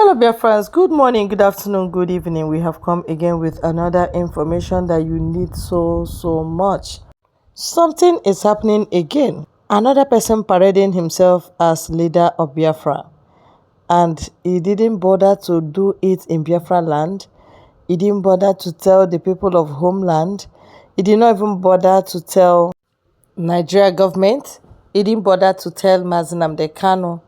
Hello, dear friends. Good morning, good afternoon, good evening. We have come again with another information that you need so much. Something is happening again. Another person parading himself as leader of Biafra. And he didn't bother to do it in Biafra land. He didn't bother to tell the people of homeland. He did not even bother to tell Nigeria government. He didn't bother to tell Mazinam Dekano.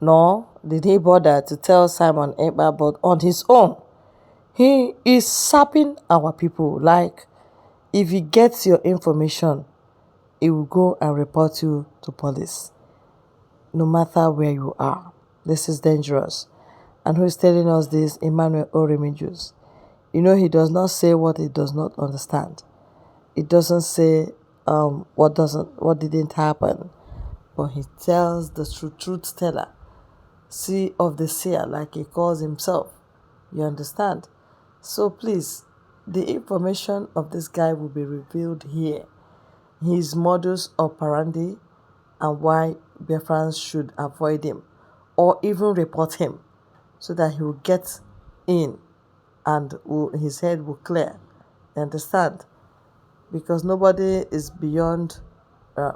Nor did he bother to tell Simon Ekpa, but on his own, he is sapping our people. Like, if he gets your information, he will go and report you to police, no matter where you are. This is dangerous. And who is telling us this? Emmanuel Oremijus. You know, he does not say what he does not understand. It doesn't say what didn't happen, but he tells the truth teller. See of the seer, like he calls himself. You understand? So please, the information of this guy will be revealed here. His modus operandi and why Biafrans should avoid him or even report him so that he will get in and his head will clear. You understand? Because nobody is beyond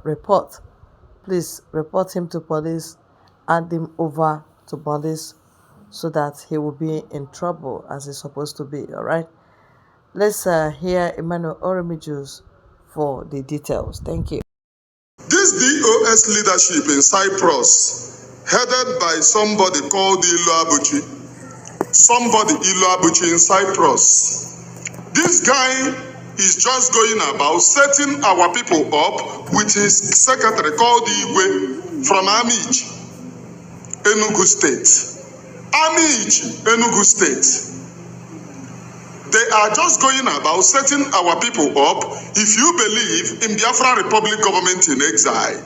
report. Please report him to police, hand him over to police so that he will be in trouble as he's supposed to be, all right? Let's hear Emmanuel Oremijus for the details. Thank you. This DOS leadership in Cyprus, headed by somebody called Ilu Abuchi in Cyprus, this guy is just going about setting our people up with his secretary called Igwe from Amich, Enugu State. Enugu State. They are just going about setting our people up. If you believe in Biafra Republic government in exile,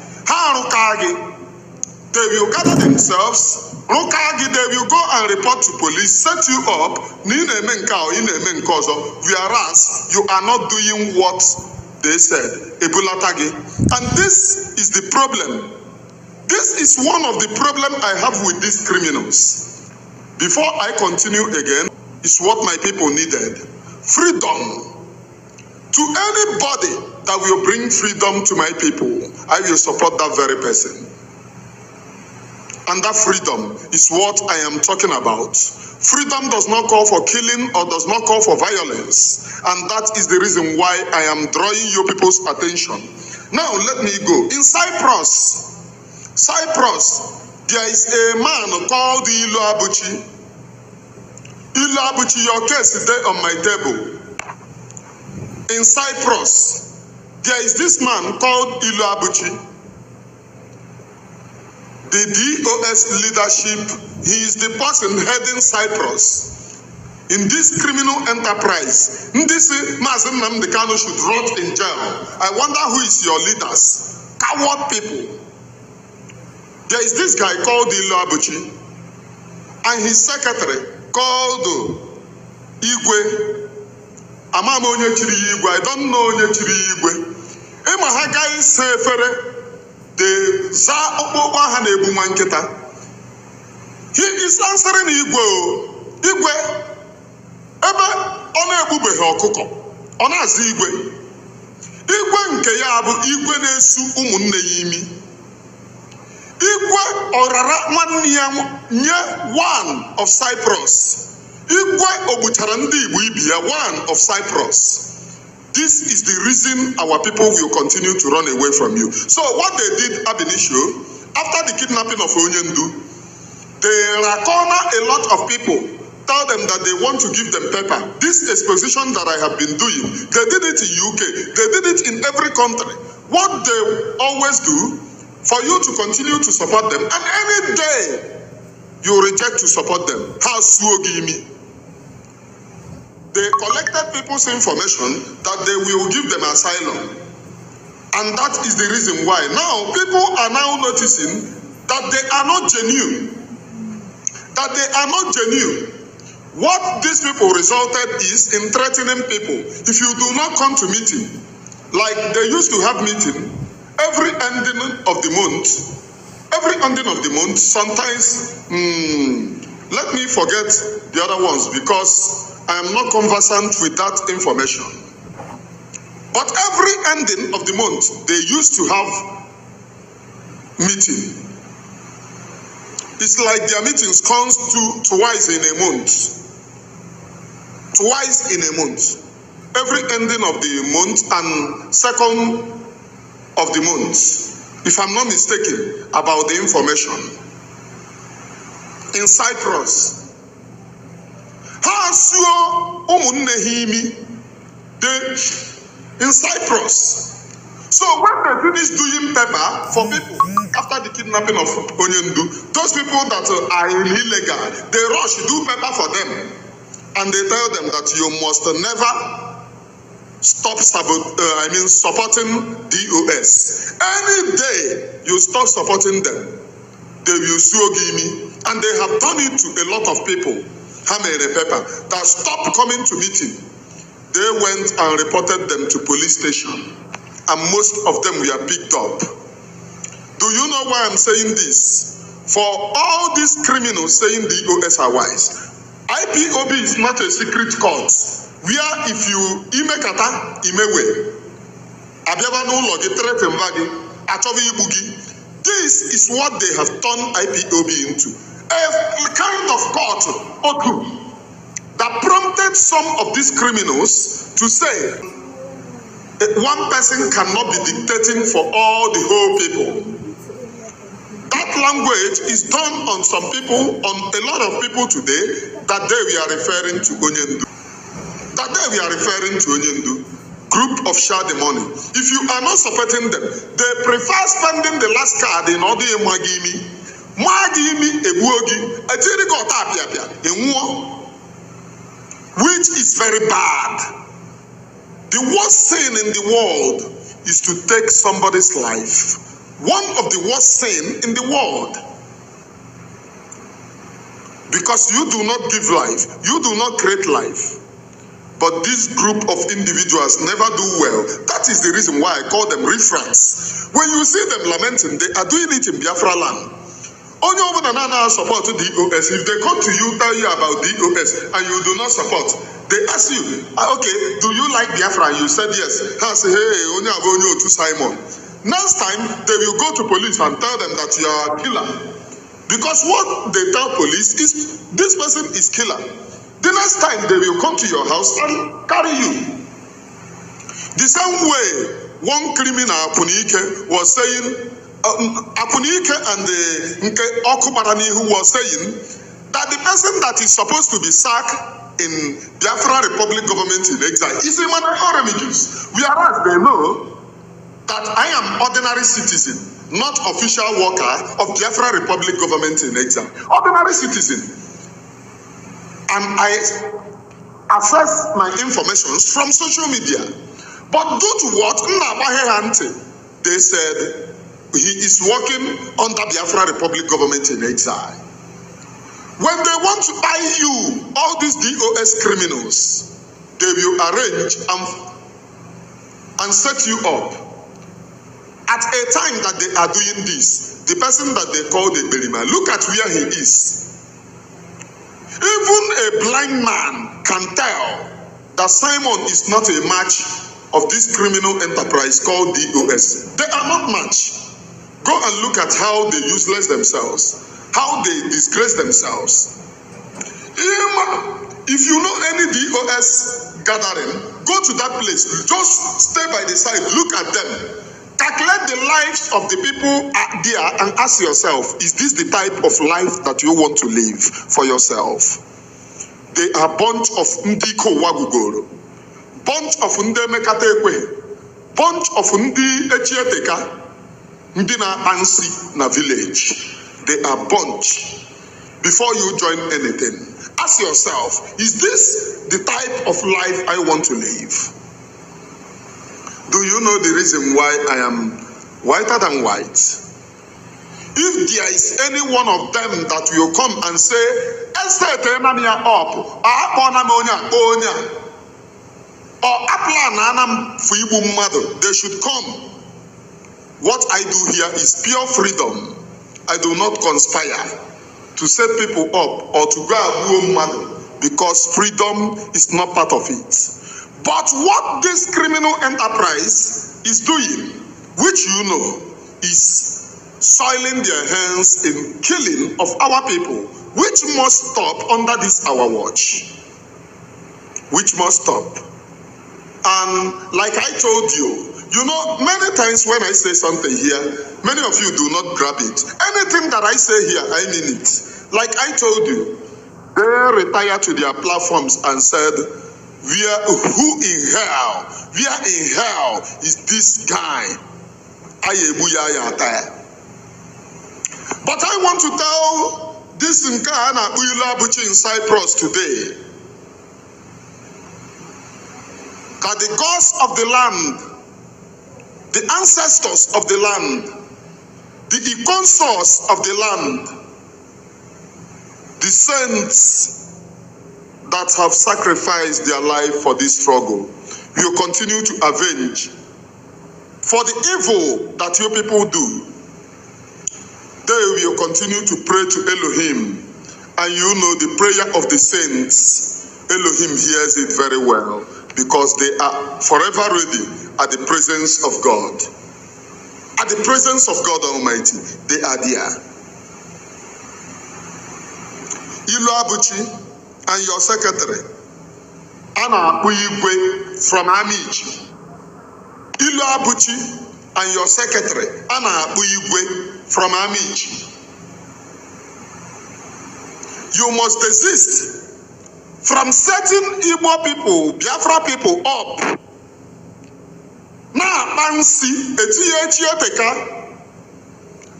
they will gather themselves, they will go and report to police, set you up, whereas you are not doing what they said. And this is the problem. This is one of the problems I have with these criminals. Before I continue again, is what my people needed. Freedom. To anybody that will bring freedom to my people, I will support that very person. And that freedom is what I am talking about. Freedom does not call for killing or does not call for violence. And that is the reason why I am drawing your people's attention. Now let me go. In Cyprus, there is a man called Ilu Abuchi. Ilu Abuchi, your case is there on my table. In Cyprus, there is this man called Ilu Abuchi. The DOS leadership, he is the person heading Cyprus. In this criminal enterprise, this Mazen Namdekano should rot in jail. I wonder who is your leaders? Coward people. There is this guy called Ilu Abuchi and his secretary called Igwe. Amama onye chiri Igwe. I don't know onye chiri Igwe. Ema ha guy sefere the za okpokpo ha na ebu nkịta. He is answering Igwe. Igwe ebe ọ na-egbubeghị ọkụkọ. Ọ na-azụ Igwe. Igwe nke ya bụ Igwe na-esu ụmụnne ya imi. Igwe ọrara nwanne ya nye one of Cyprus. Igwe ogbuchara ndị Igbo ibi ya one of Cyprus. This is the reason our people will continue to run away from you. So what they did ab initio, after the kidnapping of Onyendu, they corner a lot of people, tell them that they want to give them paper. This exposition that I have been doing, they did it in UK, they did it in every country. What they always do, for you to continue to support them, and any day you reject to support them, how suogimi? They collected people's information that they will give them asylum. And that is the reason why. Now, people are now noticing that they are not genuine. What these people resulted is in threatening people. If you do not come to meeting, like they used to have meeting, every ending of the month, sometimes, let me me forget the other ones because I am not conversant with that information. But every ending of the month, they used to have meeting. It's like their meetings comes twice in a month. Twice in a month. Every ending of the month and second of the month, if I'm not mistaken, about the information. In Cyprus. In Cyprus. So when they finish doing paper for people after the kidnapping of Onyendu, those people that are illegal, they rush, do paper for them. And they tell them that you must never stop supporting DOS. Any day you stop supporting them, they will sue me. And they have done it to a lot of people. Paper that stopped coming to meeting. They went and reported them to police station. And most of them were picked up. Do you know why I'm saying this? For all these criminals saying DOS are wise, IPOB is not a secret court where if you imekata imewe abiaba no logi threat mbagi achobi ibugi. This is what they have turned IPOB into, a kind of court that prompted some of these criminals to say one person cannot be dictating for all the whole people. That language is done on some people, on a lot of people today, that day we are referring to Onyendu. Group of share the money. If you are not supporting them, they prefer spending the last card in order to magimi ebuogi, which is very bad. The worst sin in the world is to take somebody's life. One of the worst sin in the world. Because you do not give life, you do not create life. But this group of individuals never do well. That is the reason why I call them riffraffs. When you see them lamenting, they are doing it in Biafra land. Only over the Nana support DOS. If they come to you, tell you about DOS, and you do not support, they ask you, okay, do you like Biafra? And you said yes. I say, hey, only Abonyo to Simon. Next time, they will go to police and tell them that you are a killer. Because what they tell police is, this person is killer. The next time, they will come to your house and carry you. The same way, one criminal, Apunike, was saying, Apunike and the Okubarani, who was saying that the person that is supposed to be sacked in Biafra Republic government in exile is a man of Remedies. Whereas they know that I am ordinary citizen, not official worker of Biafra Republic government in exile. Ordinary citizen. And I access my information from social media. But due to what? They said he is working under Biafra Republic government in exile. When they want to buy you, all these DOS criminals, they will arrange and set you up. At a time that they are doing this, the person that they call the Berima, look at where he is. Even a blind man can tell that Simon is not a match of this criminal enterprise called DOS. They are not match. Go and look at how they useless themselves, how they disgrace themselves. If you know any DOS gathering, go to that place. Just stay by the side, look at them. Calculate the lives of the people there and ask yourself, is this the type of life that you want to live for yourself? They are bunch of ndiko wagugoro, bunch of ndemekatekwe, bunch of ndi echieteka, ndina ansi na village. They are bunch. Before you join anything, ask yourself, is this the type of life I want to live? Do you know the reason why I am whiter than white? If there is any one of them that will come and say, they should come. What I do here is pure freedom. I do not conspire to set people up or to go and mad because freedom is not part of it. But what this criminal enterprise is doing, which you know, is soiling their hands in killing of our people, which must stop under this our watch. Which must stop. And like I told you, you know, many times when I say something here, many of you do not grab it. Anything that I say here, I mean it. Like I told you, they retired to their platforms and said, who in hell is this guy? But I want to tell this Nkana Uyulabuchi in Cyprus today that the gods of the land, the ancestors of the land, the consors of the land, the saints that have sacrificed their life for this struggle, will continue to avenge for the evil that your people do. They will continue to pray to Elohim, and you know the prayer of the saints, Elohim hears it very well, because they are forever ready at the presence of God. At the presence of God Almighty, they are there. Ilu Abuchi and your secretary, Anna Uyigwe from Amici. Ilu Abuchi and your secretary, Anna Uyigwe from Amici. You must desist from setting Igbo people, Biafra people up. Now, Bansi,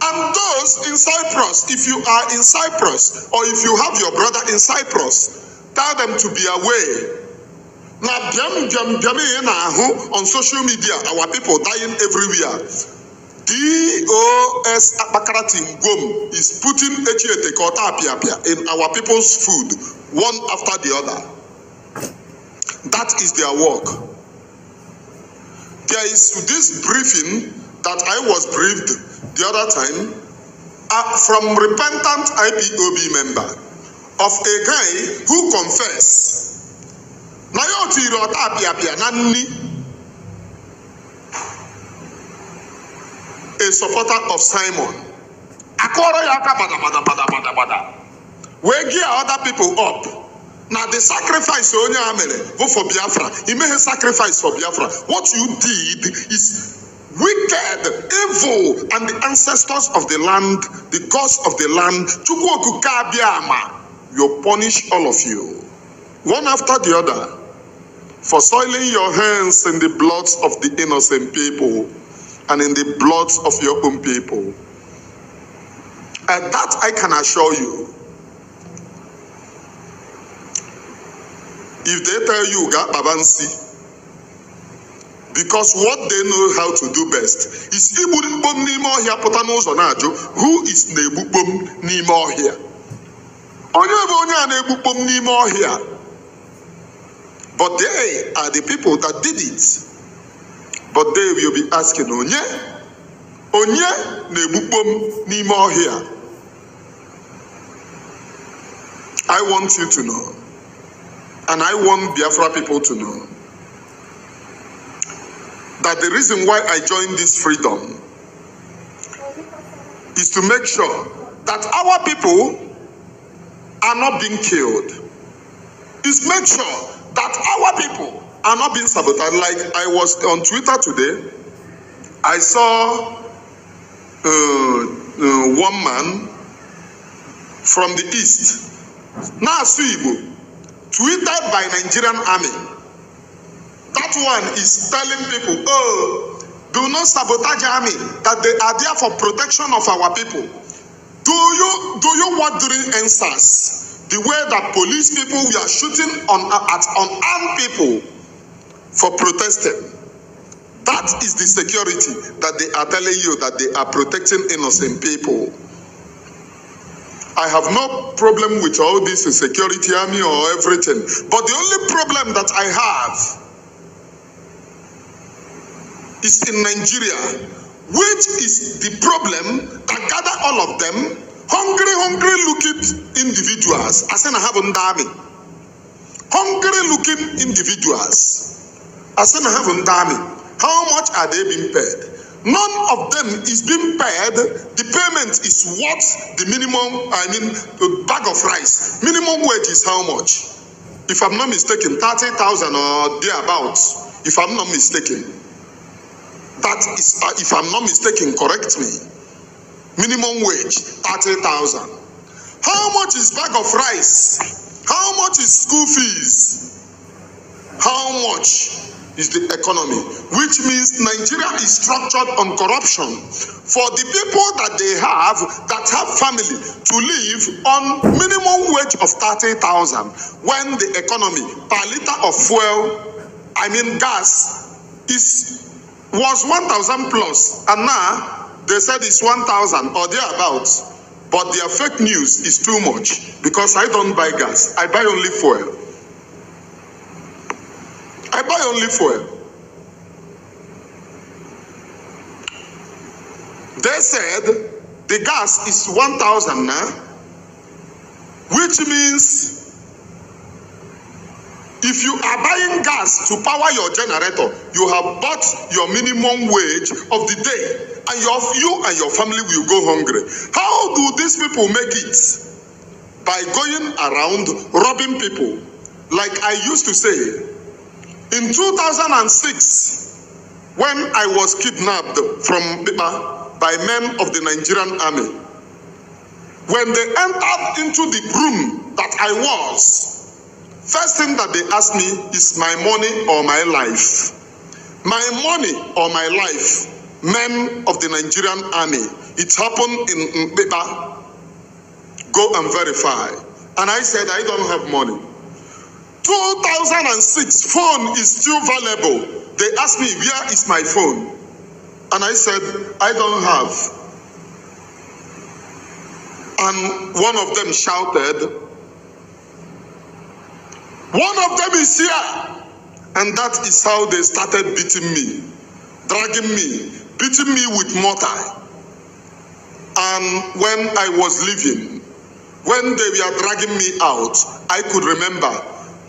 and those in Cyprus, if you are in Cyprus, or if you have your brother in Cyprus, tell them to be aware. Now, on social media, our people dying everywhere. DOS Abakaratin Gom is putting in our people's food, one after the other. That is their work. There is this briefing that I was briefed the other time from repentant IPOB member of a guy who confessed. A supporter of Simon. We gear other people up. Now the sacrifice for Biafra, he made a sacrifice for Biafra. What you did is wicked, evil, and the ancestors of the land, the gods of the land, will punish all of you, one after the other, for soiling your hands in the bloods of the innocent people and in the bloods of your own people. And that I can assure you. If they tell you Babansi, because what they know how to do best is who is Nebubum Nimo here. But they are the people that did it. But they will be asking Onye Nebubum Nimo here. I want you to know. And I want Biafra people to know that the reason why I joined this freedom is to make sure that our people are not being killed. Is make sure that our people are not being sabotaged. Like I was on Twitter today, I saw one man from the east, Nasuibu, tweeted by Nigerian army. That one is telling people, oh, do not sabotage army, that they are there for protection of our people. Do you what during NSAS, the way that police people were shooting on armed people for protesting? That is the security that they are telling you, that they are protecting innocent people. I have no problem with all this security army or everything. But the only problem that I have is in Nigeria, which is the problem that gather all of them Hungry looking individuals. I said I have an army. Hungry looking individuals. I said I have an army. How much are they being paid? None of them is being paid. The payment is what the minimum, a bag of rice. Minimum wage is how much? If I'm not mistaken, 30,000 or thereabouts. If I'm not mistaken. That is, if I'm not mistaken, correct me. Minimum wage, 30,000. How much is bag of rice? How much is school fees? How much is the economy? Which means Nigeria is structured on corruption. For the people that they have, that have family, to live on minimum wage of 30,000, when the economy per liter of fuel, gas, was 1,000 plus, and now they said it's 1,000 or thereabouts. But their fake news is too much, because I don't buy gas. I buy only fuel. I buy only fuel. They said the gas is 1,000 now, which means if you are buying gas to power your generator, you have bought your minimum wage of the day, and you and your family will go hungry. How do these people make it? By going around robbing people. Like I used to say, in 2006, when I was kidnapped from by men of the Nigerian army, when they entered into the room that I was, first thing that they asked me is my money or my life. My money or my life. Men of the Nigerian army. It happened in Ekpa. Go and verify. And I said, I don't have money. 2006, phone is still valuable. They asked me, where is my phone? And I said, I don't have. And one of them shouted, one of them is here. And that is how they started beating me, dragging me, beating me with mortar. And when I was leaving, when they were dragging me out, I could remember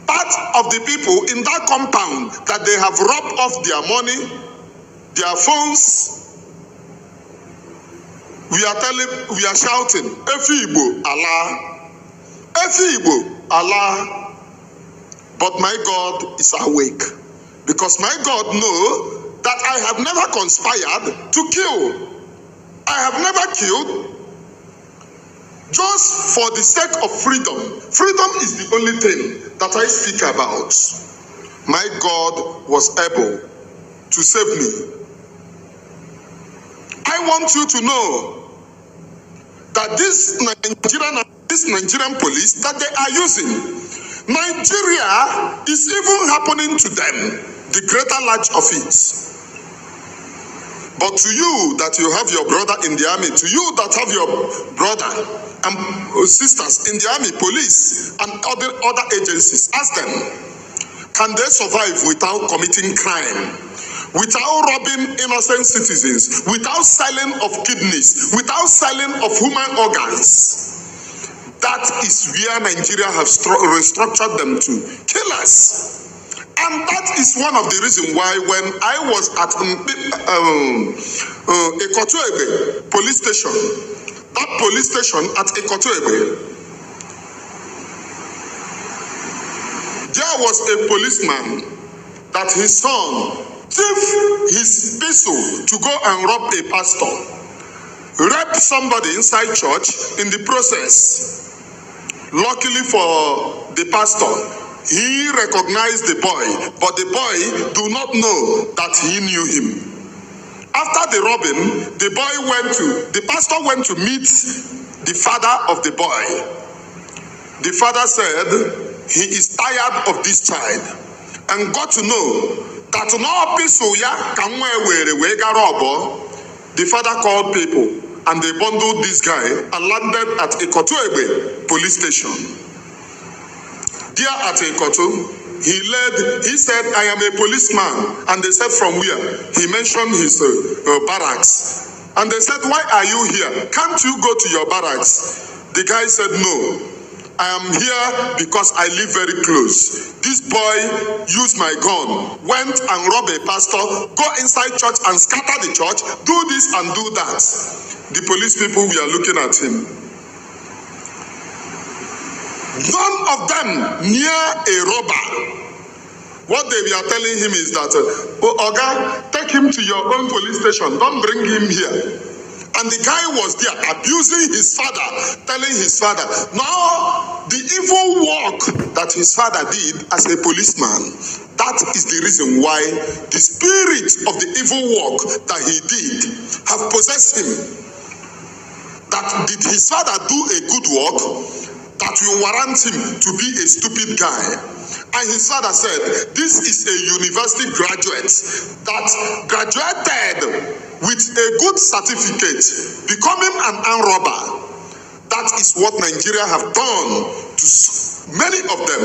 part of the people in that compound that they have robbed off their money, their phones. We are shouting, Efi Igbo, Allah. Efi Igbo, Allah. But my God is awake, because my God knows that I have never conspired to kill. I have never killed, just for the sake of freedom. Freedom is the only thing that I speak about. My God was able to save me. I want you to know that this Nigerian police that they are using, Nigeria is even happening to them, the greater large of it. But to you that you have your brother in the army, to you that have your brother and sisters in the army, police, and other agencies, ask them, can they survive without committing crime, without robbing innocent citizens, without selling of kidneys, without selling of human organs? That is where Nigeria have restructured them to kill us. And that is one of the reasons why when I was at Ekotoebe police station, that police station at Ekotoebe, there was a policeman that his son took his pistol to go and rob a pastor, raped somebody inside church in the process. Luckily for the pastor, he recognized the boy, but the boy do not know that he knew him. After the robbing, the pastor went to meet the father of the boy. The father said he is tired of this child and got to know that no pistol ya can we got rob. The father called people and they bundled this guy and landed at Ekotoebe police station. There at Ekoto, he said, I am a policeman. And they said, from where? He mentioned his barracks. And they said, why are you here? Can't you go to your barracks? The guy said, no. I am here because I live very close. This boy used my gun, went and robbed a pastor, go inside church and scatter the church, do this and do that. The police people were looking at him. None of them near a robber. What they were telling him is that, oh, Oga, take him to your own police station. Don't bring him here. And the guy was there abusing his father, telling his father, now the evil work that his father did as a policeman, that is the reason why the spirit of the evil work that he did have possessed him. That did his father do a good work that will warrant him to be a stupid guy? And his father said, this is a university graduate that graduated with a good certificate, becoming an armed robber. That is what Nigeria have done to many of them.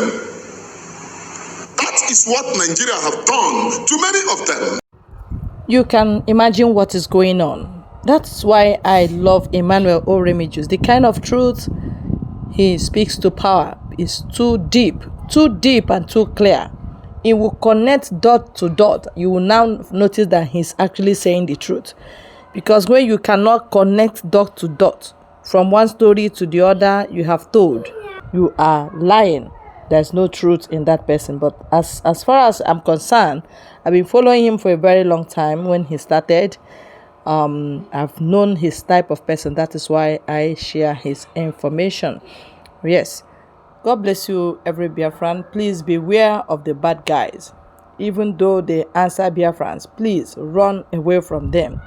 That is what Nigeria have done to many of them. You can imagine what is going on. That's why I love Emmanuel Oremijus. The kind of truth he speaks to power is too deep and too clear. It will connect dot to dot. You will now notice that he's actually saying the truth. Because when you cannot connect dot to dot from one story to the other you have told, you are lying. There's no truth in that person. But as far as I'm concerned, I've been following him for a very long time. When he started, I've known his type of person. That is why I share his information. Yes. God bless you, every Biafran. Please beware of the bad guys. Even though they answer Biafrans, please run away from them.